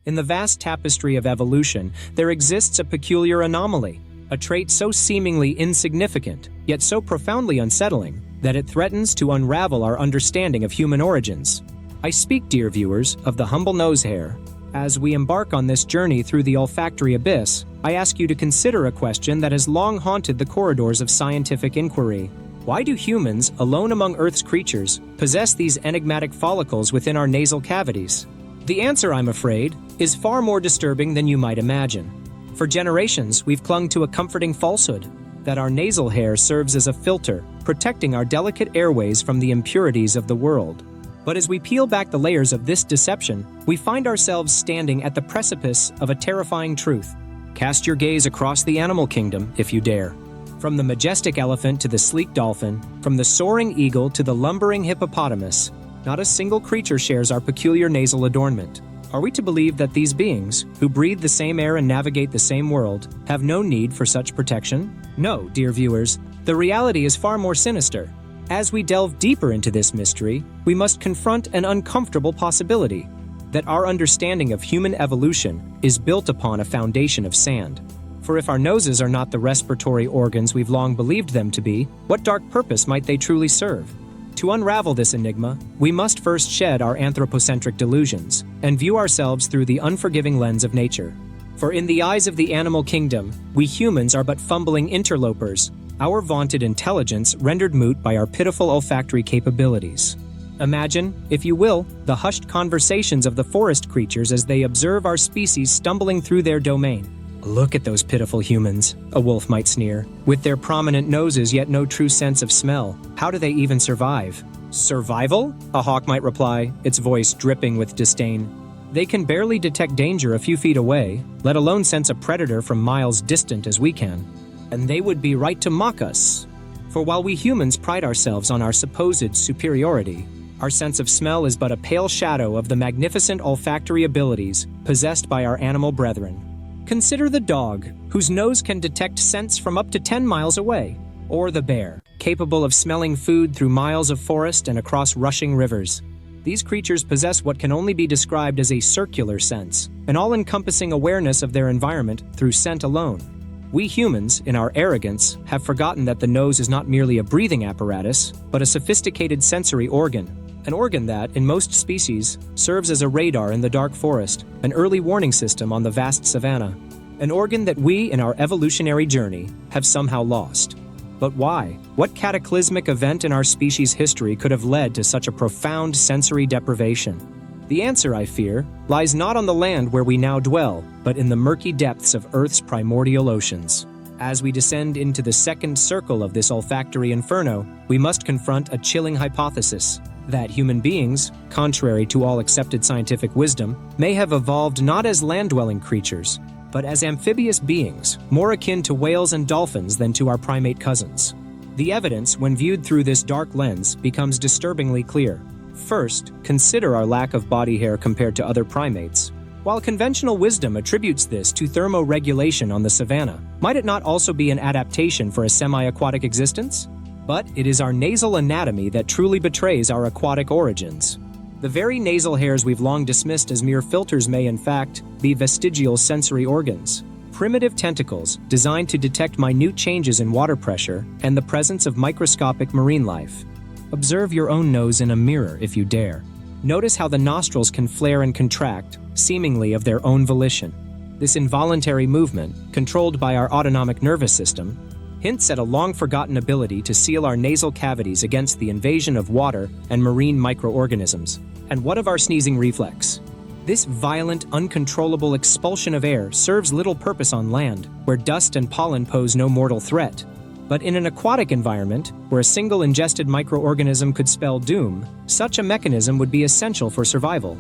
In the vast tapestry of evolution, there exists a peculiar anomaly, a trait so seemingly insignificant, yet so profoundly unsettling, that it threatens to unravel our understanding of human origins. I speak, dear viewers, of the humble nose hair. As we embark on this journey through the olfactory abyss, I ask you to consider a question that has long haunted the corridors of scientific inquiry. Why do humans, alone among Earth's creatures, possess these enigmatic follicles within our nasal cavities? The answer, I'm afraid, is far more disturbing than you might imagine. For generations, we've clung to a comforting falsehood, that our nasal hair serves as a filter, protecting our delicate airways from the impurities of the world. But as we peel back the layers of this deception, we find ourselves standing at the precipice of a terrifying truth. Cast your gaze across the animal kingdom, if you dare. From the majestic elephant to the sleek dolphin, from the soaring eagle to the lumbering hippopotamus, not a single creature shares our peculiar nasal adornment. Are we to believe that these beings, who breathe the same air and navigate the same world, have no need for such protection? No, dear viewers, the reality is far more sinister. As we delve deeper into this mystery, we must confront an uncomfortable possibility, that our understanding of human evolution is built upon a foundation of sand. For if our noses are not the respiratory organs we've long believed them to be, what dark purpose might they truly serve? To unravel this enigma, we must first shed our anthropocentric delusions and view ourselves through the unforgiving lens of nature. For in the eyes of the animal kingdom, we humans are but fumbling interlopers, our vaunted intelligence rendered moot by our pitiful olfactory capabilities. Imagine, if you will, the hushed conversations of the forest creatures as they observe our species stumbling through their domain. Look at those pitiful humans, a wolf might sneer. With their prominent noses yet no true sense of smell, how do they even survive? Survival? A hawk might reply, its voice dripping with disdain. They can barely detect danger a few feet away, let alone sense a predator from miles distant as we can. And they would be right to mock us. For while we humans pride ourselves on our supposed superiority, our sense of smell is but a pale shadow of the magnificent olfactory abilities possessed by our animal brethren. Consider the dog, whose nose can detect scents from up to 10 miles away, or the bear, capable of smelling food through miles of forest and across rushing rivers. These creatures possess what can only be described as a circular sense, an all-encompassing awareness of their environment through scent alone. We humans, in our arrogance, have forgotten that the nose is not merely a breathing apparatus, but a sophisticated sensory organ. An organ that, in most species, serves as a radar in the dark forest, an early warning system on the vast savanna. An organ that we, in our evolutionary journey, have somehow lost. But why? What cataclysmic event in our species' history could have led to such a profound sensory deprivation? The answer, I fear, lies not on the land where we now dwell, but in the murky depths of Earth's primordial oceans. As we descend into the second circle of this olfactory inferno, we must confront a chilling hypothesis: that human beings, contrary to all accepted scientific wisdom, may have evolved not as land-dwelling creatures, but as amphibious beings, more akin to whales and dolphins than to our primate cousins. The evidence, when viewed through this dark lens, becomes disturbingly clear. First, consider our lack of body hair compared to other primates. While conventional wisdom attributes this to thermoregulation on the savanna, might it not also be an adaptation for a semi-aquatic existence? But it is our nasal anatomy that truly betrays our aquatic origins. The very nasal hairs we've long dismissed as mere filters may, in fact, be vestigial sensory organs. Primitive tentacles designed to detect minute changes in water pressure and the presence of microscopic marine life. Observe your own nose in a mirror if you dare. Notice how the nostrils can flare and contract, seemingly of their own volition. This involuntary movement, controlled by our autonomic nervous system, hints at a long-forgotten ability to seal our nasal cavities against the invasion of water and marine microorganisms. And what of our sneezing reflex? This violent, uncontrollable expulsion of air serves little purpose on land, where dust and pollen pose no mortal threat. But in an aquatic environment, where a single ingested microorganism could spell doom, such a mechanism would be essential for survival.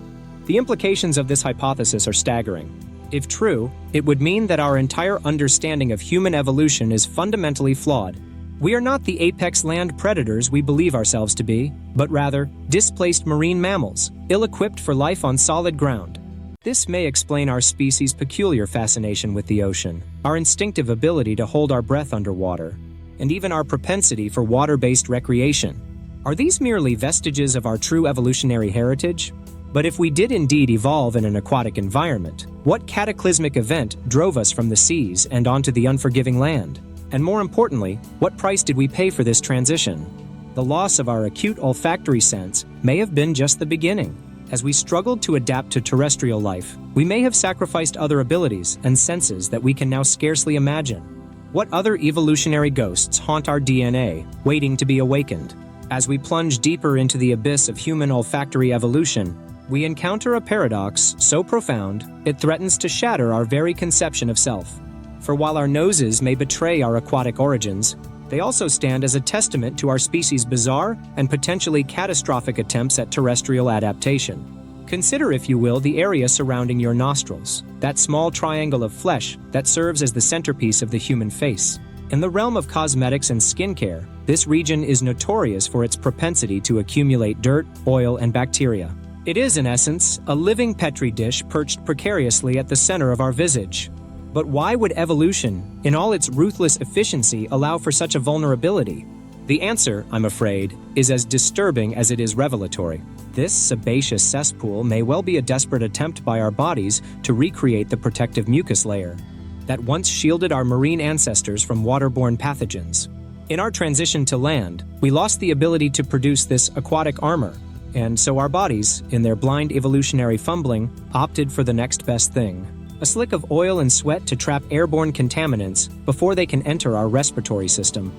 The implications of this hypothesis are staggering. If true, it would mean that our entire understanding of human evolution is fundamentally flawed. We are not the apex land predators we believe ourselves to be, but rather displaced marine mammals, ill-equipped for life on solid ground. This may explain our species' peculiar fascination with the ocean, our instinctive ability to hold our breath underwater, and even our propensity for water-based recreation. Are these merely vestiges of our true evolutionary heritage? But if we did indeed evolve in an aquatic environment, what cataclysmic event drove us from the seas and onto the unforgiving land? And more importantly, what price did we pay for this transition? The loss of our acute olfactory sense may have been just the beginning. As we struggled to adapt to terrestrial life, we may have sacrificed other abilities and senses that we can now scarcely imagine. What other evolutionary ghosts haunt our DNA, waiting to be awakened? As we plunge deeper into the abyss of human olfactory evolution, we encounter a paradox so profound, it threatens to shatter our very conception of self. For while our noses may betray our aquatic origins, they also stand as a testament to our species' bizarre and potentially catastrophic attempts at terrestrial adaptation. Consider, if you will, the area surrounding your nostrils, that small triangle of flesh that serves as the centerpiece of the human face. In the realm of cosmetics and skincare, this region is notorious for its propensity to accumulate dirt, oil, and bacteria. It is, in essence, a living petri dish perched precariously at the center of our visage. But why would evolution, in all its ruthless efficiency, allow for such a vulnerability? The answer, I'm afraid, is as disturbing as it is revelatory. This sebaceous cesspool may well be a desperate attempt by our bodies to recreate the protective mucus layer that once shielded our marine ancestors from waterborne pathogens. In our transition to land, we lost the ability to produce this aquatic armor, and so our bodies, in their blind evolutionary fumbling, opted for the next best thing. A slick of oil and sweat to trap airborne contaminants before they can enter our respiratory system.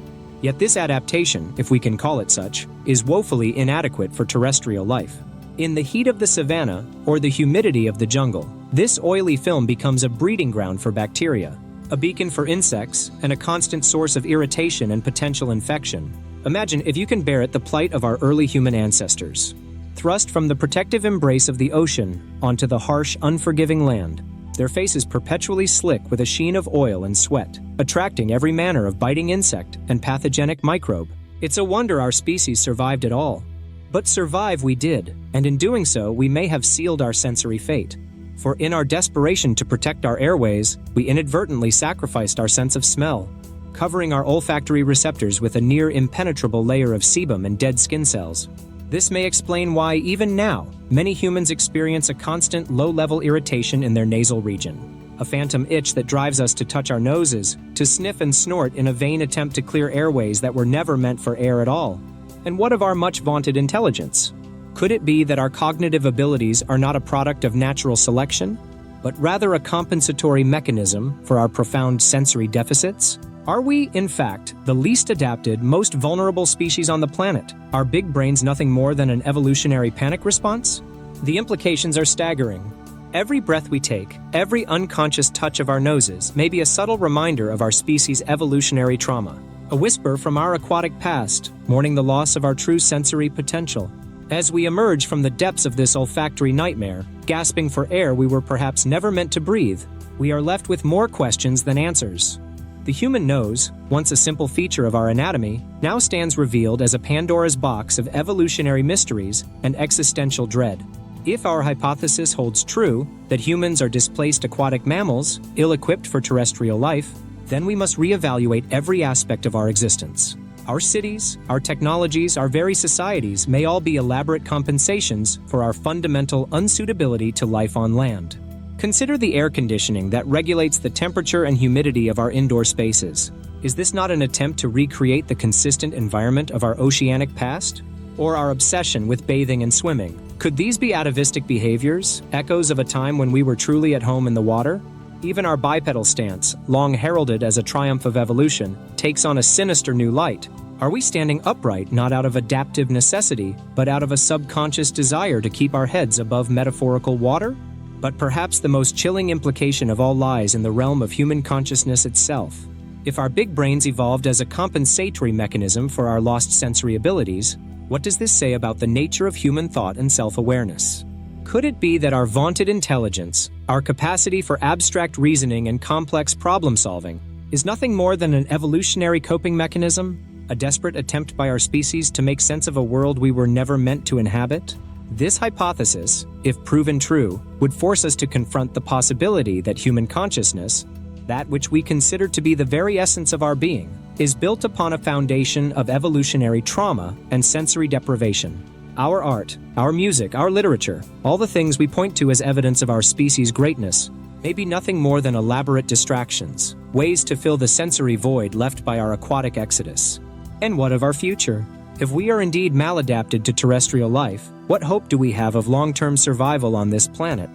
Yet this adaptation, if we can call it such, is woefully inadequate for terrestrial life. In the heat of the savanna, or the humidity of the jungle, this oily film becomes a breeding ground for bacteria, a beacon for insects, and a constant source of irritation and potential infection. Imagine, if you can bear it, the plight of our early human ancestors. Thrust from the protective embrace of the ocean onto the harsh, unforgiving land, their faces perpetually slick with a sheen of oil and sweat, attracting every manner of biting insect and pathogenic microbe. It's a wonder our species survived at all. But survive we did, and in doing so, we may have sealed our sensory fate. For in our desperation to protect our airways, we inadvertently sacrificed our sense of smell, covering our olfactory receptors with a near impenetrable layer of sebum and dead skin cells. This may explain why, even now, many humans experience a constant low-level irritation in their nasal region, a phantom itch that drives us to touch our noses, to sniff and snort in a vain attempt to clear airways that were never meant for air at all. And what of our much-vaunted intelligence? Could it be that our cognitive abilities are not a product of natural selection, but rather a compensatory mechanism for our profound sensory deficits? Are we, in fact, the least adapted, most vulnerable species on the planet? Are big brains nothing more than an evolutionary panic response? The implications are staggering. Every breath we take, every unconscious touch of our noses may be a subtle reminder of our species' evolutionary trauma, a whisper from our aquatic past, mourning the loss of our true sensory potential. As we emerge from the depths of this olfactory nightmare, gasping for air we were perhaps never meant to breathe, we are left with more questions than answers. The human nose, once a simple feature of our anatomy, now stands revealed as a Pandora's box of evolutionary mysteries and existential dread. If our hypothesis holds true, that humans are displaced aquatic mammals, ill-equipped for terrestrial life, then we must reevaluate every aspect of our existence. Our cities, our technologies, our very societies may all be elaborate compensations for our fundamental unsuitability to life on land. Consider the air conditioning that regulates the temperature and humidity of our indoor spaces. Is this not an attempt to recreate the consistent environment of our oceanic past? Or our obsession with bathing and swimming? Could these be atavistic behaviors, echoes of a time when we were truly at home in the water? Even our bipedal stance, long heralded as a triumph of evolution, takes on a sinister new light. Are we standing upright not out of adaptive necessity, but out of a subconscious desire to keep our heads above metaphorical water? But perhaps the most chilling implication of all lies in the realm of human consciousness itself. If our big brains evolved as a compensatory mechanism for our lost sensory abilities, what does this say about the nature of human thought and self-awareness? Could it be that our vaunted intelligence, our capacity for abstract reasoning and complex problem-solving, is nothing more than an evolutionary coping mechanism, a desperate attempt by our species to make sense of a world we were never meant to inhabit? This hypothesis, if proven true, would force us to confront the possibility that human consciousness, that which we consider to be the very essence of our being, is built upon a foundation of evolutionary trauma and sensory deprivation. Our art, our music, our literature, all the things we point to as evidence of our species' greatness, may be nothing more than elaborate distractions, ways to fill the sensory void left by our aquatic exodus. And what of our future? If we are indeed maladapted to terrestrial life, what hope do we have of long-term survival on this planet?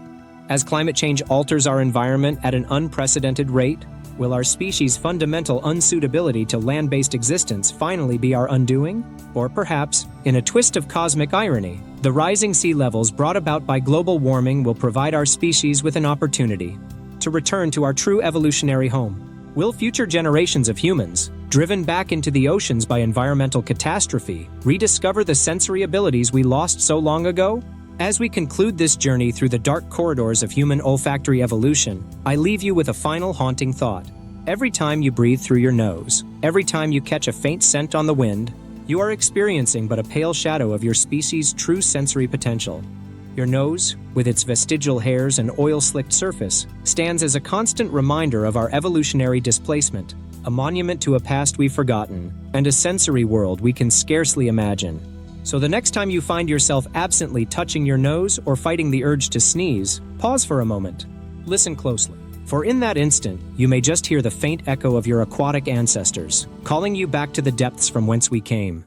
As climate change alters our environment at an unprecedented rate, will our species' fundamental unsuitability to land-based existence finally be our undoing? Or perhaps, in a twist of cosmic irony, the rising sea levels brought about by global warming will provide our species with an opportunity to return to our true evolutionary home. Will future generations of humans, driven back into the oceans by environmental catastrophe, rediscover the sensory abilities we lost so long ago? As we conclude this journey through the dark corridors of human olfactory evolution, I leave you with a final haunting thought. Every time you breathe through your nose, every time you catch a faint scent on the wind, you are experiencing but a pale shadow of your species' true sensory potential. Your nose, with its vestigial hairs and oil-slicked surface, stands as a constant reminder of our evolutionary displacement, a monument to a past we've forgotten, and a sensory world we can scarcely imagine. So the next time you find yourself absently touching your nose or fighting the urge to sneeze, pause for a moment. Listen closely. For in that instant, you may just hear the faint echo of your aquatic ancestors, calling you back to the depths from whence we came.